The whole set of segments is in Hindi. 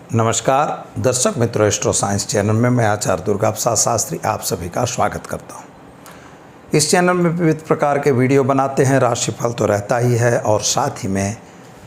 नमस्कार दर्शक मित्रों, एस्ट्रो साइंस चैनल में मैं आचार्य दुर्गा प्रसाद शास्त्री आप सभी का स्वागत करता हूं। इस चैनल में विविध प्रकार के वीडियो बनाते हैं। राशिफल तो रहता ही है और साथ ही में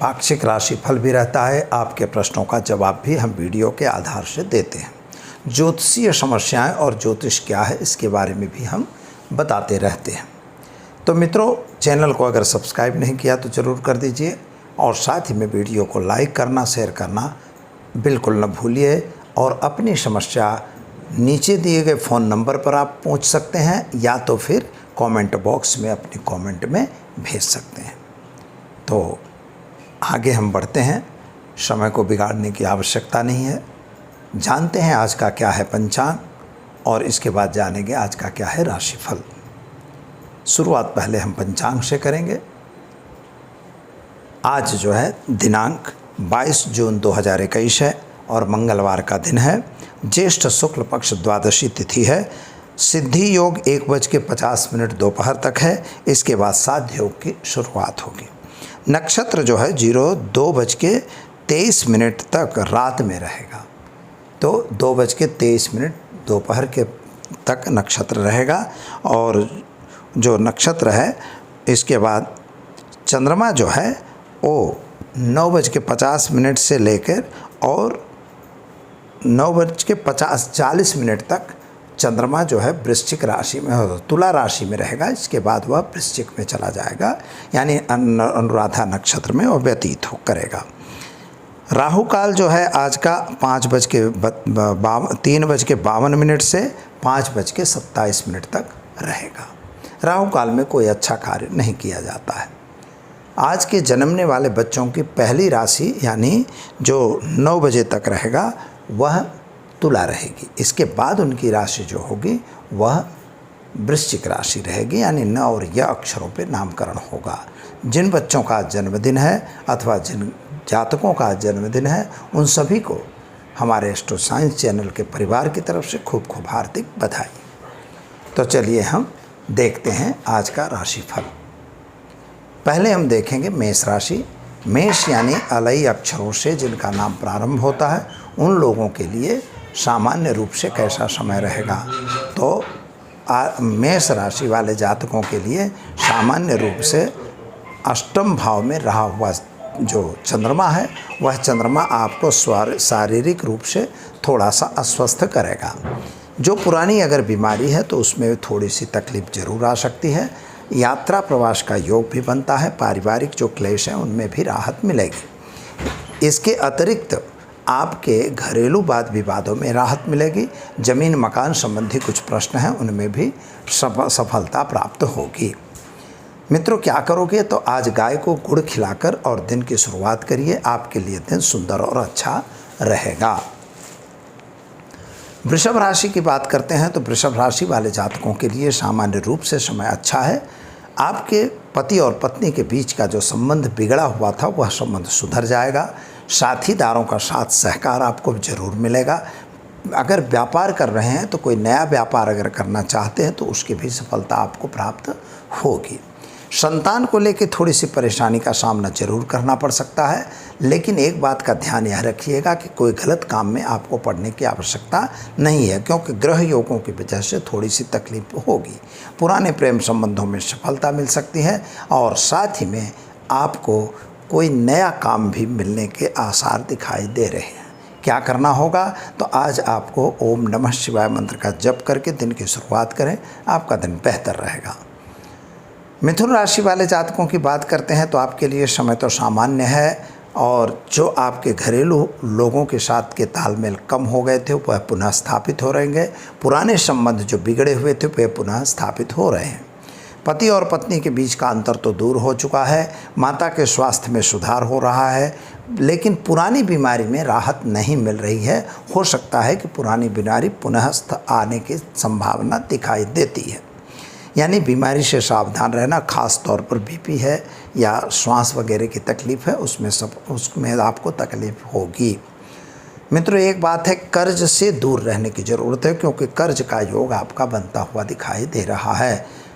पाक्षिक राशिफल भी रहता है। आपके प्रश्नों का जवाब भी हम वीडियो के आधार से देते हैं। ज्योतिषीय समस्याएं और ज्योतिष क्या है इसके बारे में भी हम बताते रहते हैं। तो मित्रों, चैनल को अगर सब्सक्राइब नहीं किया तो ज़रूर कर दीजिए और साथ ही में वीडियो को लाइक करना, शेयर करना बिल्कुल न भूलिए। और अपनी समस्या नीचे दिए गए फ़ोन नंबर पर आप पूछ सकते हैं या तो फिर कमेंट बॉक्स में अपनी कमेंट में भेज सकते हैं। तो आगे हम बढ़ते हैं, समय को बिगाड़ने की आवश्यकता नहीं है। जानते हैं आज का क्या है पंचांग और इसके बाद जानेंगे आज का क्या है राशिफल। शुरुआत पहले हम पंचांग से करेंगे। आज जो है दिनांक 22 जून 2021 है और मंगलवार का दिन है। ज्येष्ठ शुक्ल पक्ष द्वादशी तिथि है। सिद्धि योग 1:50 दोपहर तक है। इसके बाद साध्य योग की शुरुआत होगी। नक्षत्र जो है 2:23 तक रात में रहेगा। तो 2:23 दोपहर के तक नक्षत्र रहेगा। और जो नक्षत्र है इसके बाद चंद्रमा जो है वो 9:50 से लेकर और 9:40 तक चंद्रमा जो है वृश्चिक राशि में, तुला राशि में रहेगा। इसके बाद वह वृश्चिक में चला जाएगा, यानी अनुराधा नक्षत्र में वह व्यतीत करेगा। राहु काल जो है आज का 3:52 से 5:27 तक रहेगा। राहु काल में कोई अच्छा कार्य नहीं किया जाता है। आज के जन्मने वाले बच्चों की पहली राशि यानी जो 9 बजे तक रहेगा वह तुला रहेगी। इसके बाद उनकी राशि जो होगी वह वृश्चिक राशि रहेगी, यानी न और य अक्षरों पे नामकरण होगा। जिन बच्चों का जन्मदिन है अथवा जिन जातकों का जन्मदिन है उन सभी को हमारे एस्ट्रो साइंस चैनल के परिवार की तरफ से खूब खूब हार्दिक बधाई। तो चलिए हम देखते हैं आज का राशिफल। पहले हम देखेंगे मेष राशि। मेष यानी अलई अक्षरों से जिनका नाम प्रारंभ होता है उन लोगों के लिए सामान्य रूप से कैसा समय रहेगा। तो मेष राशि वाले जातकों के लिए सामान्य रूप से अष्टम भाव में रहा हुआ जो चंद्रमा है वह चंद्रमा आपको शारीरिक रूप से थोड़ा सा अस्वस्थ करेगा। जो पुरानी अगर बीमारी है तो उसमें थोड़ी सी तकलीफ जरूर आ सकती है। यात्रा प्रवास का योग भी बनता है। पारिवारिक जो क्लेश हैं उनमें भी राहत मिलेगी। इसके अतिरिक्त आपके घरेलू वाद विवादों में राहत मिलेगी। जमीन मकान संबंधी कुछ प्रश्न हैं उनमें भी सफलता प्राप्त होगी। मित्रों, क्या करोगे तो आज गाय को गुड़ खिलाकर और दिन की शुरुआत करिए। आपके लिए दिन सुंदर और अच्छा रहेगा। वृषभ राशि की बात करते हैं तो वृषभ राशि वाले जातकों के लिए सामान्य रूप से समय अच्छा है। आपके पति और पत्नी के बीच का जो संबंध बिगड़ा हुआ था वह संबंध सुधर जाएगा। साथीदारों का साथ सहकार आपको जरूर मिलेगा। अगर व्यापार कर रहे हैं तो कोई नया व्यापार अगर करना चाहते हैं तो उसकी भी सफलता आपको प्राप्त होगी। संतान को लेकर थोड़ी सी परेशानी का सामना जरूर करना पड़ सकता है, लेकिन एक बात का ध्यान यह रखिएगा कि कोई गलत काम में आपको पड़ने की आवश्यकता नहीं है, क्योंकि ग्रह योगों की वजह से थोड़ी सी तकलीफ होगी। पुराने प्रेम संबंधों में सफलता मिल सकती है और साथ ही में आपको कोई नया काम भी मिलने के आसार दिखाई दे रहे हैं। क्या करना होगा तो आज आपको ओम नमः शिवाय मंत्र का जप करके दिन की शुरुआत करें, आपका दिन बेहतर रहेगा। मिथुन राशि वाले जातकों की बात करते हैं तो आपके लिए समय तो सामान्य है और जो आपके घरेलू लोगों के साथ के तालमेल कम हो गए थे वह पुनः स्थापित हो रहेंगे। पुराने संबंध जो बिगड़े हुए थे वे पुनः स्थापित हो रहे हैं। पति और पत्नी के बीच का अंतर तो दूर हो चुका है। माता के स्वास्थ्य में सुधार हो रहा है, लेकिन पुरानी बीमारी में राहत नहीं मिल रही है। हो सकता है कि पुरानी बीमारी पुनः आने की संभावना दिखाई देती है, यानी बीमारी से सावधान रहना। खास तौर पर बीपी है या श्वास वगैरह की तकलीफ़ है उसमें आपको तकलीफ़ होगी। मित्रों, एक बात है, कर्ज से दूर रहने की ज़रूरत है, क्योंकि कर्ज का योग आपका बनता हुआ दिखाई दे रहा है।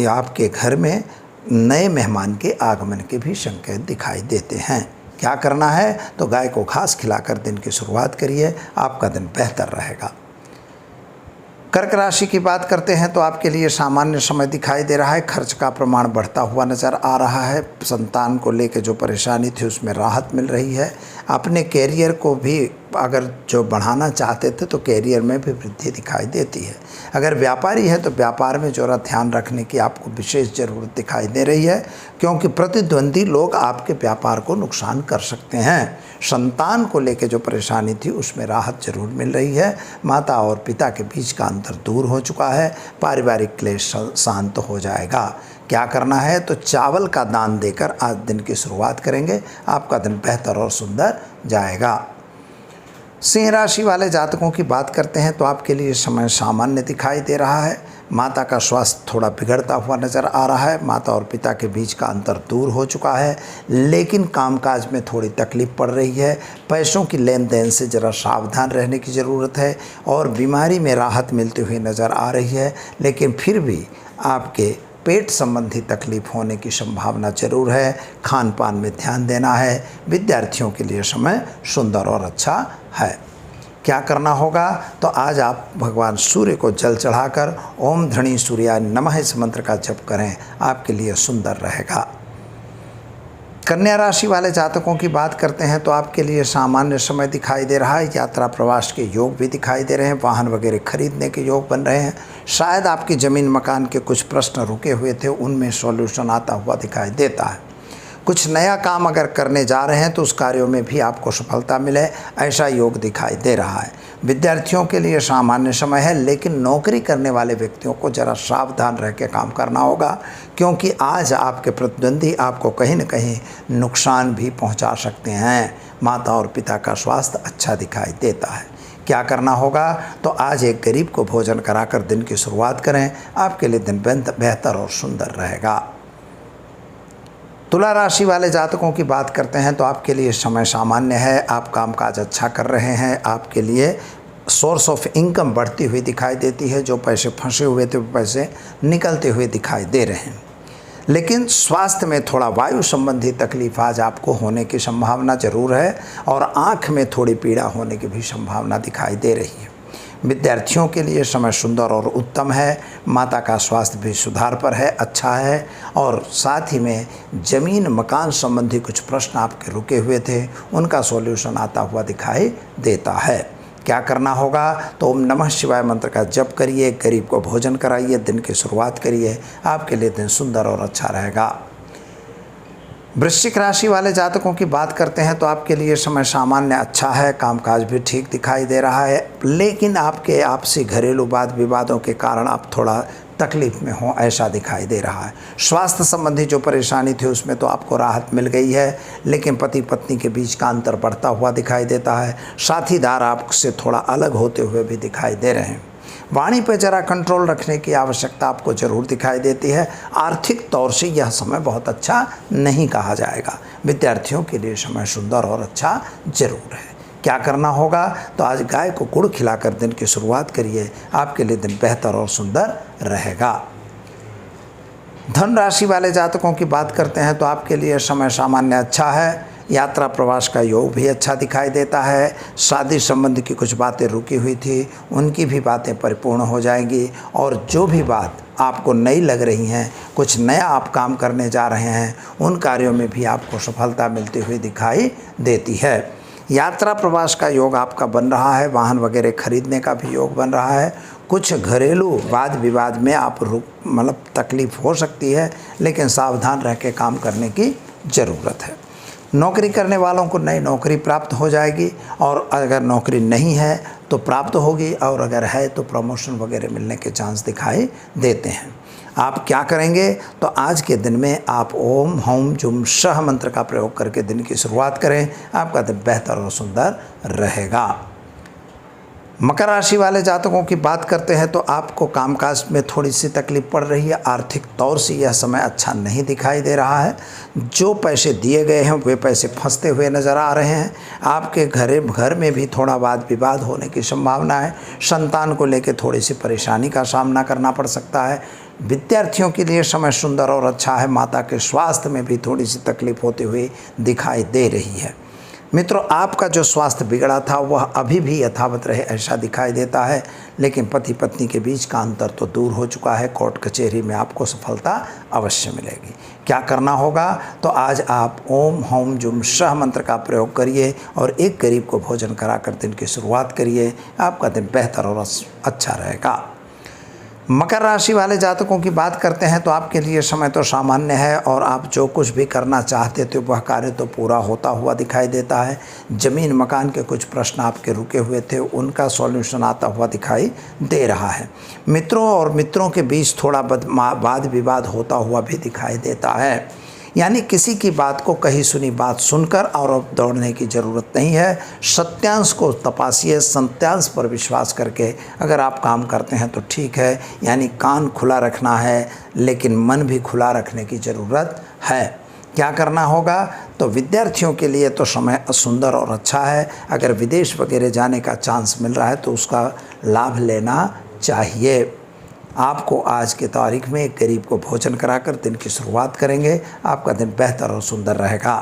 आपके घर में नए मेहमान के आगमन के भी संकेत दिखाई देते हैं। क्या करना है, तो गाय को घास खिलाकर दिन की शुरुआत करिए, आपका दिन बेहतर रहेगा। कर्क राशि की बात करते हैं तो आपके लिए सामान्य समय दिखाई दे रहा है। खर्च का प्रमाण बढ़ता हुआ नज़र आ रहा है। संतान को लेकर जो परेशानी थी उसमें राहत मिल रही है। अपने कैरियर को भी अगर जो बढ़ाना चाहते थे तो कैरियर में भी वृद्धि दिखाई देती है। अगर व्यापारी है तो व्यापार में ज़रा ध्यान रखने की आपको विशेष ज़रूरत दिखाई दे रही है, क्योंकि प्रतिद्वंदी लोग आपके व्यापार को नुकसान कर सकते हैं। संतान को लेकर जो परेशानी थी उसमें राहत जरूर मिल रही है। माता और पिता के बीच का अंतर दूर हो चुका है। पारिवारिक क्लेश शांत हो जाएगा। क्या करना है, तो चावल का दान देकर आज दिन की शुरुआत करेंगे, आपका दिन बेहतर और सुंदर जाएगा। सिंह राशि वाले जातकों की बात करते हैं तो आपके लिए समय सामान्य दिखाई दे रहा है। माता का स्वास्थ्य थोड़ा बिगड़ता हुआ नज़र आ रहा है। माता और पिता के बीच का अंतर दूर हो चुका है, लेकिन कामकाज में थोड़ी तकलीफ पड़ रही है। पैसों की लेन देन से ज़रा सावधान रहने की ज़रूरत है और बीमारी में राहत मिलती हुई नज़र आ रही है, लेकिन फिर भी आपके पेट संबंधी तकलीफ होने की संभावना जरूर है। खान पान में ध्यान देना है। विद्यार्थियों के लिए समय सुंदर और अच्छा है। क्या करना होगा, तो आज आप भगवान सूर्य को जल चढ़ाकर ओम धृणी सूर्याय नमः इस मंत्र का जप करें, आपके लिए सुंदर रहेगा। कन्या राशि वाले जातकों की बात करते हैं तो आपके लिए सामान्य समय दिखाई दे रहा है। यात्रा प्रवास के योग भी दिखाई दे रहे हैं। वाहन वगैरह खरीदने के योग बन रहे हैं। शायद आपकी ज़मीन मकान के कुछ प्रश्न रुके हुए थे, उनमें सॉल्यूशन आता हुआ दिखाई देता है। कुछ नया काम अगर करने जा रहे हैं तो उस कार्यों में भी आपको सफलता मिले, ऐसा योग दिखाई दे रहा है। विद्यार्थियों के लिए सामान्य समय है, लेकिन नौकरी करने वाले व्यक्तियों को ज़रा सावधान रह के काम करना होगा, क्योंकि आज आपके प्रतिद्वंदी आपको कहीं न कहीं नुकसान भी पहुंचा सकते हैं। माता और पिता का स्वास्थ्य अच्छा दिखाई देता है। क्या करना होगा, तो आज एक गरीब को भोजन कराकर दिन की शुरुआत करें, आपके लिए दिन बेहतर और सुंदर रहेगा। तुला राशि वाले जातकों की बात करते हैं तो आपके लिए समय सामान्य है। आप कामकाज अच्छा कर रहे हैं। आपके लिए सोर्स ऑफ इनकम बढ़ती हुई दिखाई देती है। जो पैसे फंसे हुए थे वो पैसे निकलते हुए दिखाई दे रहे हैं, लेकिन स्वास्थ्य में थोड़ा वायु संबंधी तकलीफ आज आपको होने की संभावना जरूर है और आँख में थोड़ी पीड़ा होने की भी संभावना दिखाई दे रही है। विद्यार्थियों के लिए समय सुंदर और उत्तम है। माता का स्वास्थ्य भी सुधार पर है, अच्छा है। और साथ ही में ज़मीन मकान संबंधी कुछ प्रश्न आपके रुके हुए थे, उनका सॉल्यूशन आता हुआ दिखाई देता है। क्या करना होगा, तो ओम नमः शिवाय मंत्र का जप करिए, गरीब को भोजन कराइए, दिन की शुरुआत करिए, आपके लिए दिन सुंदर और अच्छा रहेगा। वृश्चिक राशि वाले जातकों की बात करते हैं तो आपके लिए समय सामान्य अच्छा है। कामकाज भी ठीक दिखाई दे रहा है, लेकिन आपके आपसी घरेलू वाद विवादों के कारण आप थोड़ा तकलीफ में हो, ऐसा दिखाई दे रहा है। स्वास्थ्य संबंधी जो परेशानी थी उसमें तो आपको राहत मिल गई है, लेकिन पति पत्नी के बीच का अंतर बढ़ता हुआ दिखाई देता है। साथीदार आपसे थोड़ा अलग होते हुए भी दिखाई दे रहे हैं। वाणी पर जरा कंट्रोल रखने की आवश्यकता आपको ज़रूर दिखाई देती है। आर्थिक तौर से यह समय बहुत अच्छा नहीं कहा जाएगा। विद्यार्थियों के लिए समय सुंदर और अच्छा जरूर है। क्या करना होगा, तो आज गाय को गुड़ खिलाकर दिन की शुरुआत करिए, आपके लिए दिन बेहतर और सुंदर रहेगा। धन राशि वाले जातकों की बात करते हैं तो आपके लिए समय सामान्य अच्छा है। यात्रा प्रवास का योग भी अच्छा दिखाई देता है। शादी संबंधी की कुछ बातें रुकी हुई थी, उनकी भी बातें परिपूर्ण हो जाएंगी। और जो भी बात आपको नई लग रही हैं, कुछ नया आप काम करने जा रहे हैं, उन कार्यों में भी आपको सफलता मिलती हुई दिखाई देती है। यात्रा प्रवास का योग आपका बन रहा है। वाहन वगैरह खरीदने का भी योग बन रहा है। कुछ घरेलू वाद विवाद में आप तकलीफ हो सकती है, लेकिन सावधान रह के काम करने की ज़रूरत है। नौकरी करने वालों को नई नौकरी प्राप्त हो जाएगी, और अगर नौकरी नहीं है तो प्राप्त होगी, और अगर है तो प्रमोशन वगैरह मिलने के चांस दिखाई देते हैं। आप क्या करेंगे, तो आज के दिन में आप ओम हौम जुम शह मंत्र का प्रयोग करके दिन की शुरुआत करें, आपका दिन बेहतर और सुंदर रहेगा। मकर राशि वाले जातकों की बात करते हैं तो आपको कामकाज में थोड़ी सी तकलीफ पड़ रही है। आर्थिक तौर से यह समय अच्छा नहीं दिखाई दे रहा है। जो पैसे दिए गए हैं वे पैसे फंसते हुए नज़र आ रहे हैं। आपके घर में भी थोड़ा वाद विवाद होने की संभावना है। संतान को लेकर थोड़ी सी परेशानी का सामना करना पड़ सकता है। विद्यार्थियों के लिए समय सुंदर और अच्छा है। माता के स्वास्थ्य में भी थोड़ी सी तकलीफ होती हुई दिखाई दे रही है। मित्रों, आपका जो स्वास्थ्य बिगड़ा था वह अभी भी यथावत रहे ऐसा दिखाई देता है, लेकिन पति पत्नी के बीच का अंतर तो दूर हो चुका है। कोर्ट कचहरी में आपको सफलता अवश्य मिलेगी। क्या करना होगा? तो आज आप ओम हौम जुम सह मंत्र का प्रयोग करिए और एक गरीब को भोजन कराकर दिन की शुरुआत करिए। आपका दिन बेहतर और अच्छा रहेगा। मकर राशि वाले जातकों की बात करते हैं तो आपके लिए समय तो सामान्य है और आप जो कुछ भी करना चाहते थे वह कार्य तो पूरा होता हुआ दिखाई देता है। ज़मीन मकान के कुछ प्रश्न आपके रुके हुए थे, उनका सॉल्यूशन आता हुआ दिखाई दे रहा है। मित्रों के बीच थोड़ा वाद विवाद होता हुआ भी दिखाई देता है। यानी किसी की बात को कही सुनी बात सुनकर और अब दौड़ने की ज़रूरत नहीं है। सत्यांश को तपासिए, सत्यांश पर विश्वास करके अगर आप काम करते हैं तो ठीक है। यानी कान खुला रखना है, लेकिन मन भी खुला रखने की ज़रूरत है। क्या करना होगा? तो विद्यार्थियों के लिए तो समय सुंदर और अच्छा है। अगर विदेश वगैरह जाने का चांस मिल रहा है तो उसका लाभ लेना चाहिए। आपको आज की तारीख में एक गरीब को भोजन कराकर दिन की शुरुआत करेंगे। आपका दिन बेहतर और सुंदर रहेगा।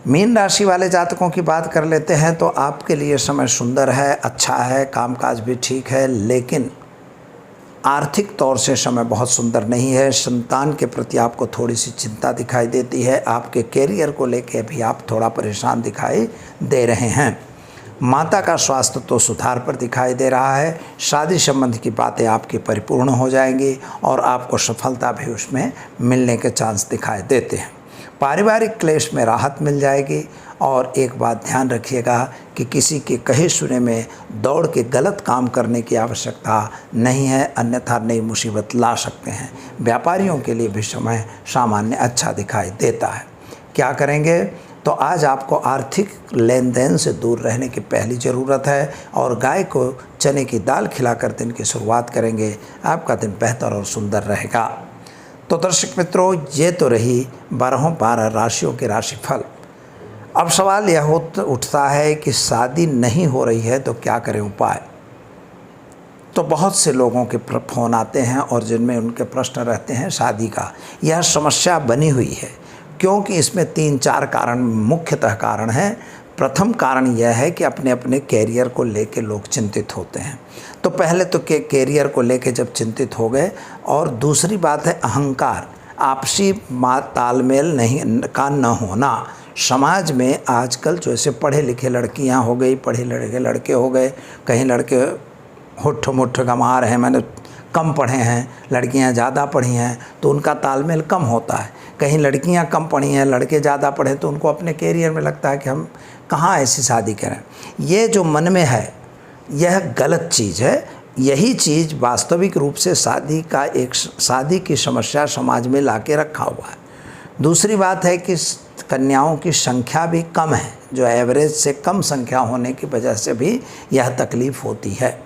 मीन राशि वाले जातकों की बात कर लेते हैं तो आपके लिए समय सुंदर है, अच्छा है, कामकाज भी ठीक है, लेकिन आर्थिक तौर से समय बहुत सुंदर नहीं है। संतान के प्रति आपको थोड़ी सी चिंता दिखाई देती है। आपके कैरियर को लेकर भी आप थोड़ा परेशान दिखाई दे रहे हैं। माता का स्वास्थ्य तो सुधार पर दिखाई दे रहा है। शादी संबंध की बातें आपकी परिपूर्ण हो जाएंगी और आपको सफलता भी उसमें मिलने के चांस दिखाई देते हैं। पारिवारिक क्लेश में राहत मिल जाएगी। और एक बात ध्यान रखिएगा कि किसी के कहे सुने में दौड़ के गलत काम करने की आवश्यकता नहीं है, अन्यथा नई मुसीबत ला सकते हैं। व्यापारियों के लिए भी समय सामान्य अच्छा दिखाई देता है। क्या करेंगे? तो आज आपको आर्थिक लेन देन से दूर रहने की पहली ज़रूरत है और गाय को चने की दाल खिलाकर दिन की शुरुआत करेंगे। आपका दिन बेहतर और सुंदर रहेगा। तो दर्शक मित्रों, ये तो रही 12 राशियों के राशिफल। अब सवाल यह उठता है कि शादी नहीं हो रही है तो क्या करें उपाय? तो बहुत से लोगों के फ़ोन आते हैं और जिनमें उनके प्रश्न रहते हैं शादी का। यह समस्या बनी हुई है क्योंकि इसमें 3-4 कारण मुख्यतः कारण हैं। प्रथम कारण यह है कि अपने अपने कैरियर को लेके लोग चिंतित होते हैं। तो पहले तो कैरियर को लेके जब चिंतित हो गए, और दूसरी बात है अहंकार, आपसी तालमेल का न होना। समाज में आजकल जैसे पढ़े लिखे लड़कियां हो गई, पढ़े लिखे लड़के हो गए, कहीं लड़के हुट्ठ मुट्ठ गंवा रहे हैं, मैंने कम पढ़े हैं, लड़कियां ज़्यादा पढ़ी हैं तो उनका तालमेल कम होता है। कहीं लड़कियां कम पढ़ी हैं, लड़के ज़्यादा पढ़े तो उनको अपने कैरियर में लगता है कि हम कहाँ ऐसी शादी करें। ये जो मन में है यह गलत चीज़ है। यही चीज़ वास्तविक रूप से शादी की समस्या समाज में लाके रखा हुआ है। दूसरी बात है कि कन्याओं की संख्या भी कम है, जो एवरेज से कम संख्या होने की वजह से भी यह तकलीफ़ होती है।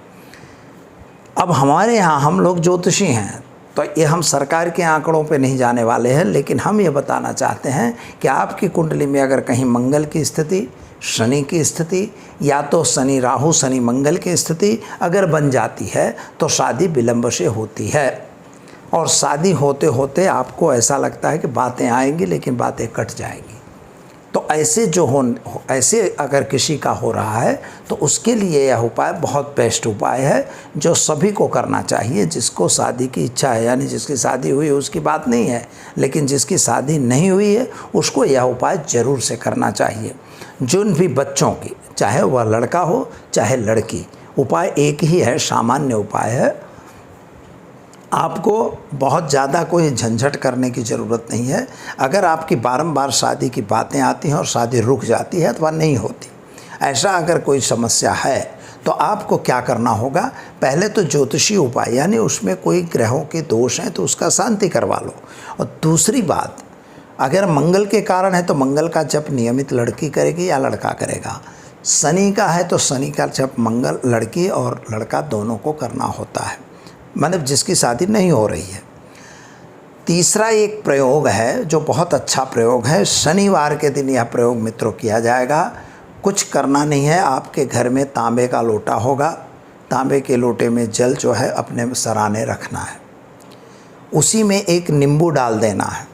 अब हमारे यहाँ हम लोग ज्योतिषी हैं तो ये हम सरकार के आंकड़ों पे नहीं जाने वाले हैं, लेकिन हम ये बताना चाहते हैं कि आपकी कुंडली में अगर कहीं मंगल की स्थिति, शनि की स्थिति या तो शनि राहु शनि मंगल की स्थिति अगर बन जाती है तो शादी विलंब से होती है। और शादी होते होते आपको ऐसा लगता है कि बातें आएंगी लेकिन बातें कट जाएंगी। तो ऐसे अगर किसी का हो रहा है तो उसके लिए यह उपाय बहुत बेस्ट उपाय है जो सभी को करना चाहिए। जिसको शादी की इच्छा है, यानी जिसकी शादी हुई है उसकी बात नहीं है, लेकिन जिसकी शादी नहीं हुई है उसको यह उपाय ज़रूर से करना चाहिए। जिन भी बच्चों की, चाहे वह लड़का हो चाहे लड़की, उपाय एक ही है, सामान्य उपाय है। आपको बहुत ज़्यादा कोई झंझट करने की ज़रूरत नहीं है। अगर आपकी बारंबार शादी की बातें आती हैं और शादी रुक जाती है अथवा नहीं होती, ऐसा अगर कोई समस्या है तो आपको क्या करना होगा? पहले तो ज्योतिषी उपाय, यानी उसमें कोई ग्रहों के दोष हैं तो उसका शांति करवा लो। और दूसरी बात, अगर मंगल के कारण है तो मंगल का जप नियमित लड़की करेगी या लड़का करेगा। शनि का है तो शनि का जप मंगल लड़की और लड़का दोनों को करना होता है, मतलब जिसकी शादी नहीं हो रही है। तीसरा एक प्रयोग है जो बहुत अच्छा प्रयोग है। शनिवार के दिन यह प्रयोग मित्रों किया जाएगा। कुछ करना नहीं है, आपके घर में तांबे का लोटा होगा, तांबे के लोटे में जल जो है अपने सराने रखना है। उसी में एक नींबू डाल देना है।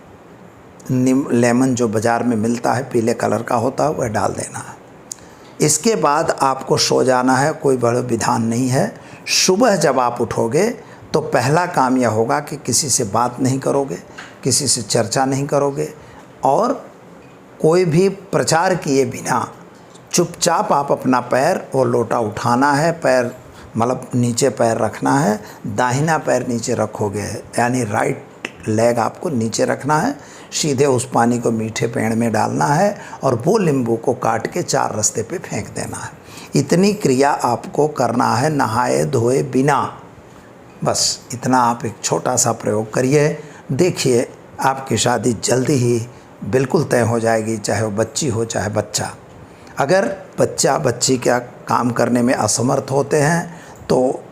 लेमन जो बाज़ार में मिलता है पीले कलर का होता है वह डाल देना है। इसके बाद आपको सो जाना है, कोई बड़ा विधान नहीं है। सुबह जब आप उठोगे तो पहला काम यह होगा कि किसी से बात नहीं करोगे, किसी से चर्चा नहीं करोगे और कोई भी प्रचार किए बिना चुपचाप आप अपना पैर और लोटा उठाना है, पैर मतलब नीचे पैर रखना है, दाहिना पैर नीचे रखोगे, यानी राइट लेग आपको नीचे रखना है, सीधे उस पानी को मीठे पेड़ में डालना है और वो नींबू को काट के 4 रास्ते पे फेंक देना है। इतनी क्रिया आपको करना है नहाए धोए बिना। बस इतना आप एक छोटा सा प्रयोग करिए, देखिए आपकी शादी जल्दी ही बिल्कुल तय हो जाएगी, चाहे वो बच्ची हो चाहे बच्चा। अगर बच्चा बच्ची का काम करने में असमर्थ होते हैं तो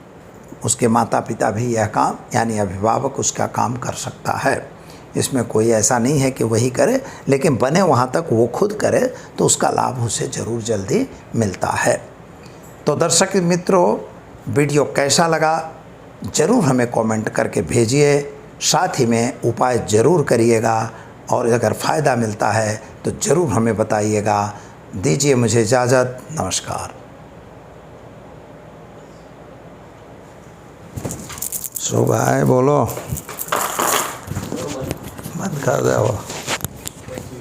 उसके माता पिता भी यह काम यानी अभिभावक उसका काम कर सकता है। इसमें कोई ऐसा नहीं है कि वही करे, लेकिन बने वहाँ तक वो खुद करे तो उसका लाभ उसे ज़रूर जल्दी मिलता है। तो दर्शक मित्रों, वीडियो कैसा लगा ज़रूर हमें कमेंट करके भेजिए, साथ ही में उपाय ज़रूर करिएगा और अगर फ़ायदा मिलता है तो ज़रूर हमें बताइएगा। दीजिए मुझे इजाज़त, नमस्कार। सुबह बोलो, बंद कर दो।